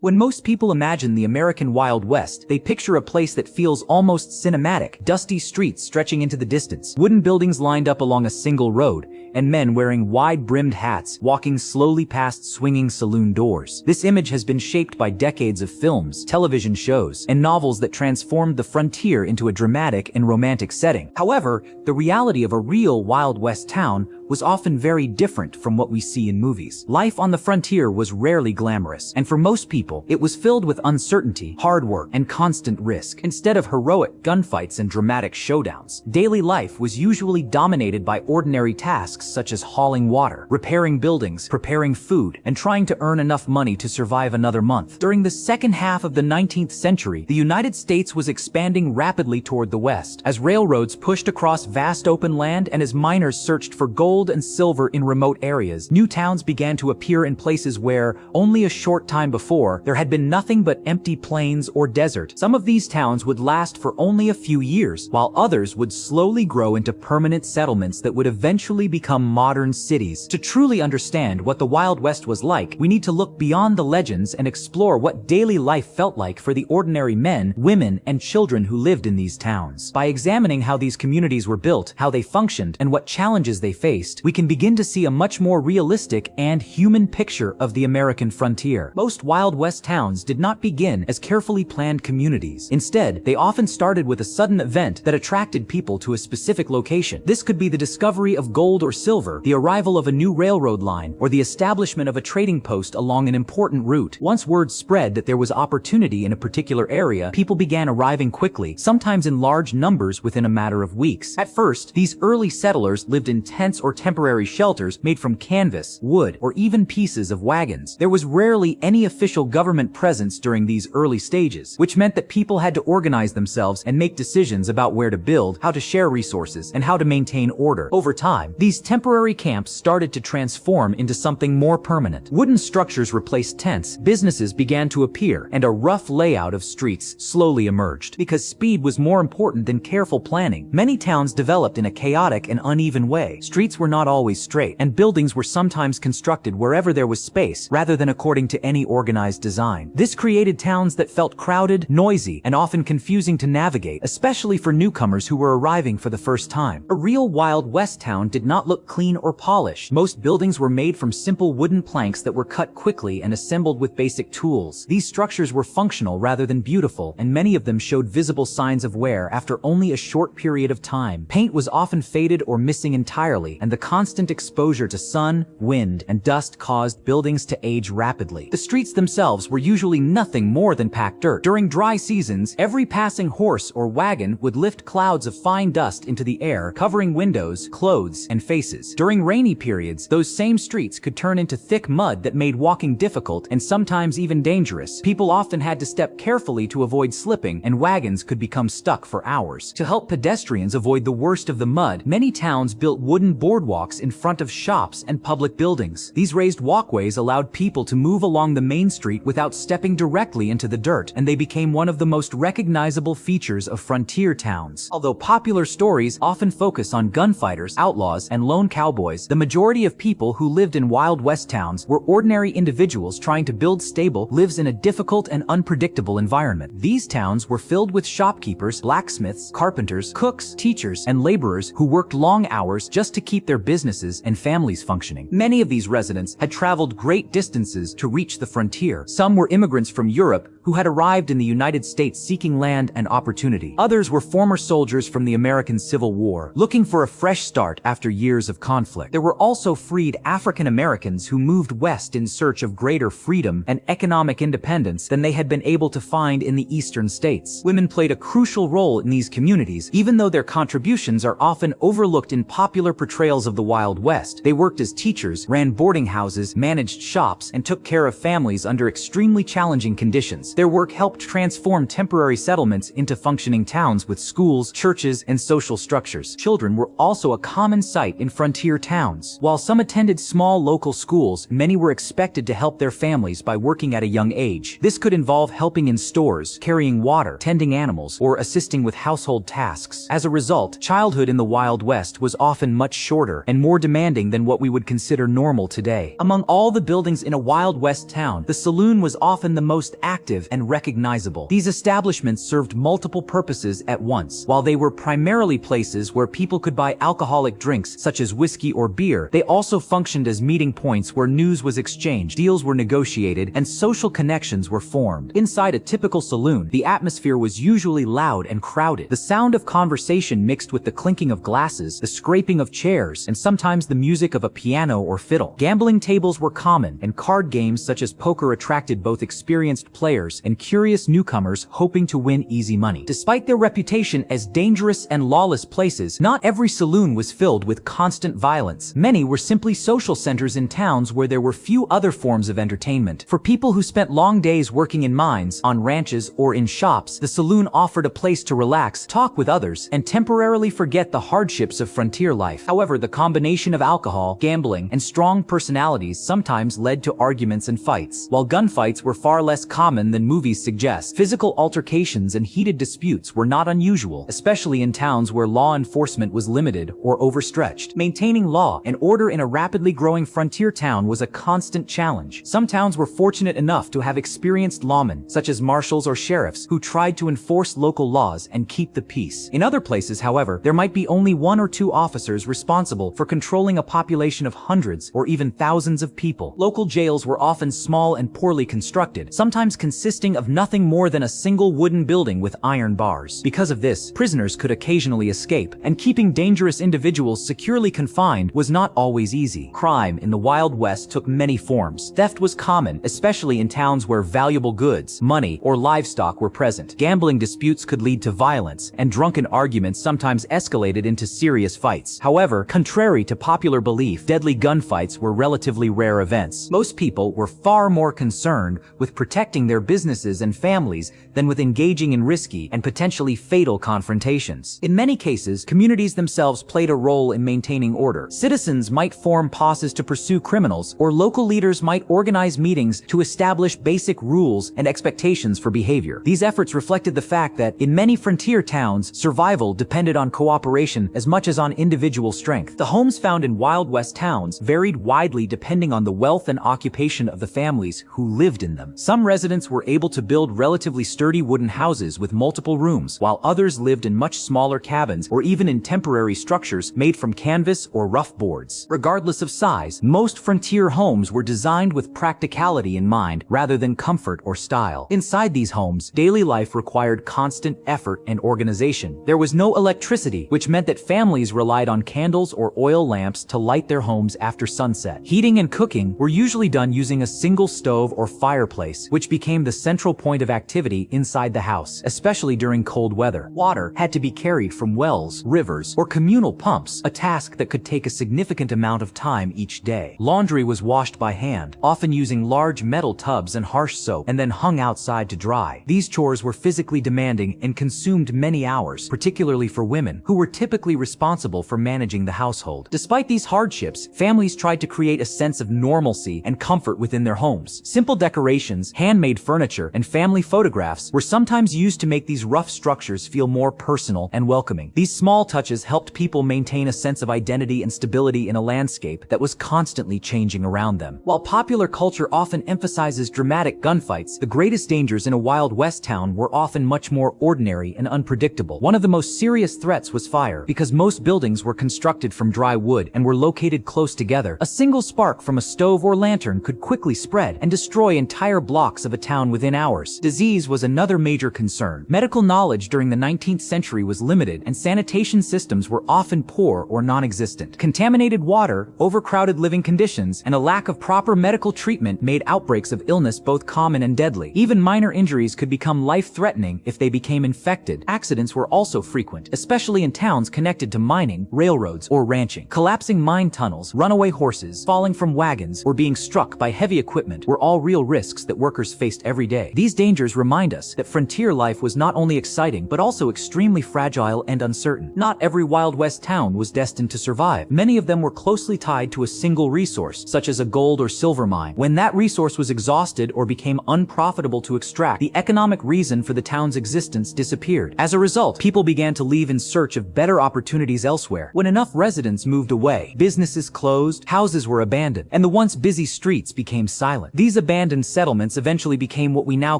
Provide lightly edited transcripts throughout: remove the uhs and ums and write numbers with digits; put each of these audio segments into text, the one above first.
When most people imagine the American Wild West, they picture a place that feels almost cinematic, dusty streets stretching into the distance, wooden buildings lined up along a single road, and men wearing wide-brimmed hats walking slowly past swinging saloon doors. This image has been shaped by decades of films, television shows, and novels that transformed the frontier into a dramatic and romantic setting. However, the reality of a real Wild West town was often very different from what we see in movies. Life on the frontier was rarely glamorous, and for most people, it was filled with uncertainty, hard work, and constant risk. Instead of heroic gunfights and dramatic showdowns, daily life was usually dominated by ordinary tasks such as hauling water, repairing buildings, preparing food, and trying to earn enough money to survive another month. During the second half of the 19th century, the United States was expanding rapidly toward the west, as railroads pushed across vast open land and as miners searched for gold and silver in remote areas. New towns began to appear in places where, only a short time before, there had been nothing but empty plains or desert. Some of these towns would last for only a few years, while others would slowly grow into permanent settlements that would eventually become modern cities. To truly understand what the Wild West was like, we need to look beyond the legends and explore what daily life felt like for the ordinary men, women, and children who lived in these towns. By examining how these communities were built, how they functioned, and what challenges they faced, we can begin to see a much more realistic and human picture of the American frontier. Most Wild West towns did not begin as carefully planned communities. Instead, they often started with a sudden event that attracted people to a specific location. This could be the discovery of gold or silver, the arrival of a new railroad line, or the establishment of a trading post along an important route. Once word spread that there was opportunity in a particular area, people began arriving quickly, sometimes in large numbers within a matter of weeks. At first, these early settlers lived in tents or temporary shelters made from canvas, wood, or even pieces of wagons. There was rarely any official government presence during these early stages, which meant that people had to organize themselves and make decisions about where to build, how to share resources, and how to maintain order. Over time, these temporary camps started to transform into something more permanent. Wooden structures replaced tents, businesses began to appear, and a rough layout of streets slowly emerged. Because speed was more important than careful planning, many towns developed in a chaotic and uneven way. Streets were not always straight, and buildings were sometimes constructed wherever there was space, rather than according to any organized design. This created towns that felt crowded, noisy, and often confusing to navigate, especially for newcomers who were arriving for the first time. A real Wild West town did not look clean or polished. Most buildings were made from simple wooden planks that were cut quickly and assembled with basic tools. These structures were functional rather than beautiful, and many of them showed visible signs of wear after only a short period of time. Paint was often faded or missing entirely, and the constant exposure to sun, wind, and dust caused buildings to age rapidly. The streets themselves were usually nothing more than packed dirt. During dry seasons, every passing horse or wagon would lift clouds of fine dust into the air, covering windows, clothes, and faces. During rainy periods, those same streets could turn into thick mud that made walking difficult and sometimes even dangerous. People often had to step carefully to avoid slipping, and wagons could become stuck for hours. To help pedestrians avoid the worst of the mud, many towns built wooden boardwalks in front of shops and public buildings. These raised walkways allowed people to move along the main street without stepping directly into the dirt, and they became one of the most recognizable features of frontier towns. Although popular stories often focus on gunfighters, outlaws, and lone cowboys, the majority of people who lived in Wild West towns were ordinary individuals trying to build stable lives in a difficult and unpredictable environment. These towns were filled with shopkeepers, blacksmiths, carpenters, cooks, teachers, and laborers who worked long hours just to keep their businesses and families functioning. Many of these residents had traveled great distances to reach the frontier. Some were immigrants from Europe who had arrived in the United States seeking land and opportunity. Others were former soldiers from the American Civil War, looking for a fresh start after years of conflict. There were also freed African Americans who moved west in search of greater freedom and economic independence than they had been able to find in the eastern states. Women played a crucial role in these communities, even though their contributions are often overlooked in popular portrayals of the Wild West. They worked as teachers, ran boarding houses, managed shops, and took care of families under extremely challenging conditions. methods. Their work helped transform temporary settlements into functioning towns with schools, churches, and social structures. Children were also a common sight in frontier towns. While some attended small local schools, many were expected to help their families by working at a young age. This could involve helping in stores, carrying water, tending animals, or assisting with household tasks. As a result, childhood in the Wild West was often much shorter and more demanding than what we would consider normal today. Among all the buildings in a Wild West town, the saloon was often the most active and recognizable. These establishments served multiple purposes at once. While they were primarily places where people could buy alcoholic drinks such as whiskey or beer, they also functioned as meeting points where news was exchanged, deals were negotiated, and social connections were formed. Inside a typical saloon, the atmosphere was usually loud and crowded. The sound of conversation mixed with the clinking of glasses, the scraping of chairs, and sometimes the music of a piano or fiddle. Gambling tables were common, and card games such as poker attracted both experienced players and curious newcomers hoping to win easy money. Despite their reputation as dangerous and lawless places, not every saloon was filled with constant violence. Many were simply social centers in towns where there were few other forms of entertainment. For people who spent long days working in mines, on ranches, or in shops, the saloon offered a place to relax, talk with others, and temporarily forget the hardships of frontier life. However, the combination of alcohol, gambling, and strong personalities sometimes led to arguments and fights. While gunfights were far less common than movies suggest, physical altercations and heated disputes were not unusual, especially in towns where law enforcement was limited or overstretched. Maintaining law and order in a rapidly growing frontier town was a constant challenge. Some towns were fortunate enough to have experienced lawmen, such as marshals or sheriffs, who tried to enforce local laws and keep the peace. In other places, however, there might be only one or two officers responsible for controlling a population of hundreds or even thousands of people. Local jails were often small and poorly constructed, sometimes consisting of nothing more than a single wooden building with iron bars. Because of this, prisoners could occasionally escape, and keeping dangerous individuals securely confined was not always easy. Crime in the Wild West took many forms. Theft was common, especially in towns where valuable goods, money, or livestock were present. Gambling disputes could lead to violence, and drunken arguments sometimes escalated into serious fights. However, contrary to popular belief, deadly gunfights were relatively rare events. Most people were far more concerned with protecting their businesses and families than with engaging in risky and potentially fatal confrontations. In many cases, communities themselves played a role in maintaining order. Citizens might form posses to pursue criminals, or local leaders might organize meetings to establish basic rules and expectations for behavior. These efforts reflected the fact that, in many frontier towns, survival depended on cooperation as much as on individual strength. The homes found in Wild West towns varied widely depending on the wealth and occupation of the families who lived in them. Some residents were able to build relatively sturdy wooden houses with multiple rooms, while others lived in much smaller cabins or even in temporary structures made from canvas or rough boards. Regardless of size, most frontier homes were designed with practicality in mind rather than comfort or style. Inside these homes, daily life required constant effort and organization. There was no electricity, which meant that families relied on candles or oil lamps to light their homes after sunset. Heating and cooking were usually done using a single stove or fireplace, which became the central point of activity inside the house, especially during cold weather. Water had to be carried from wells, rivers, or communal pumps, a task that could take a significant amount of time each day. Laundry was washed by hand, often using large metal tubs and harsh soap, and then hung outside to dry. These chores were physically demanding and consumed many hours, particularly for women, who were typically responsible for managing the household. Despite these hardships, families tried to create a sense of normalcy and comfort within their homes. Simple decorations, handmade furniture, and family photographs were sometimes used to make these rough structures feel more personal and welcoming. These small touches helped people maintain a sense of identity and stability in a landscape that was constantly changing around them. While popular culture often emphasizes dramatic gunfights, the greatest dangers in a Wild West town were often much more ordinary and unpredictable. One of the most serious threats was fire. Because most buildings were constructed from dry wood and were located close together, a single spark from a stove or lantern could quickly spread and destroy entire blocks of a town within hours. Disease was another major concern. Medical knowledge during the 19th century was limited, and sanitation systems were often poor or non-existent. Contaminated water, overcrowded living conditions, and a lack of proper medical treatment made outbreaks of illness both common and deadly. Even minor injuries could become life-threatening if they became infected. Accidents were also frequent, especially in towns connected to mining, railroads, or ranching. Collapsing mine tunnels, runaway horses, falling from wagons, or being struck by heavy equipment were all real risks that workers faced every every day. These dangers remind us that frontier life was not only exciting but also extremely fragile and uncertain. Not every Wild West town was destined to survive. Many of them were closely tied to a single resource, such as a gold or silver mine. When that resource was exhausted or became unprofitable to extract, the economic reason for the town's existence disappeared. As a result, people began to leave in search of better opportunities elsewhere. When enough residents moved away, businesses closed, houses were abandoned, and the once busy streets became silent. These abandoned settlements eventually became what we now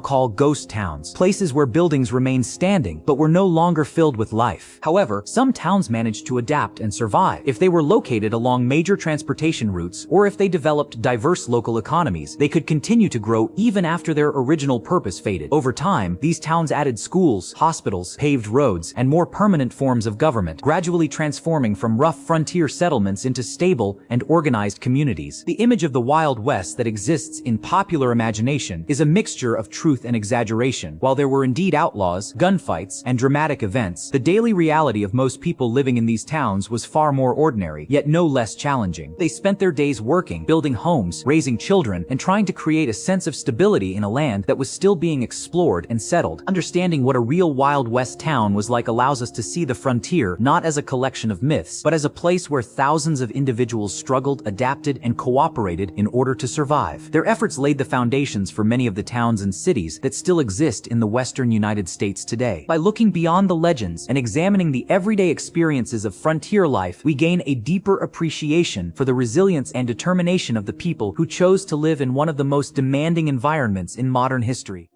call ghost towns, places where buildings remained standing but were no longer filled with life. However, some towns managed to adapt and survive. If they were located along major transportation routes, or if they developed diverse local economies, they could continue to grow even after their original purpose faded. Over time, these towns added schools, hospitals, paved roads, and more permanent forms of government, gradually transforming from rough frontier settlements into stable and organized communities. The image of the Wild West that exists in popular imagination is a mixture of truth and exaggeration. While there were indeed outlaws, gunfights, and dramatic events, the daily reality of most people living in these towns was far more ordinary, yet no less challenging. They spent their days working, building homes, raising children, and trying to create a sense of stability in a land that was still being explored and settled. Understanding what a real Wild West town was like allows us to see the frontier not as a collection of myths, but as a place where thousands of individuals struggled, adapted, and cooperated in order to survive. Their efforts laid the foundations for many of the towns and cities that still exist in the western United States today. By looking beyond the legends and examining the everyday experiences of frontier life, we gain a deeper appreciation for the resilience and determination of the people who chose to live in one of the most demanding environments in modern history.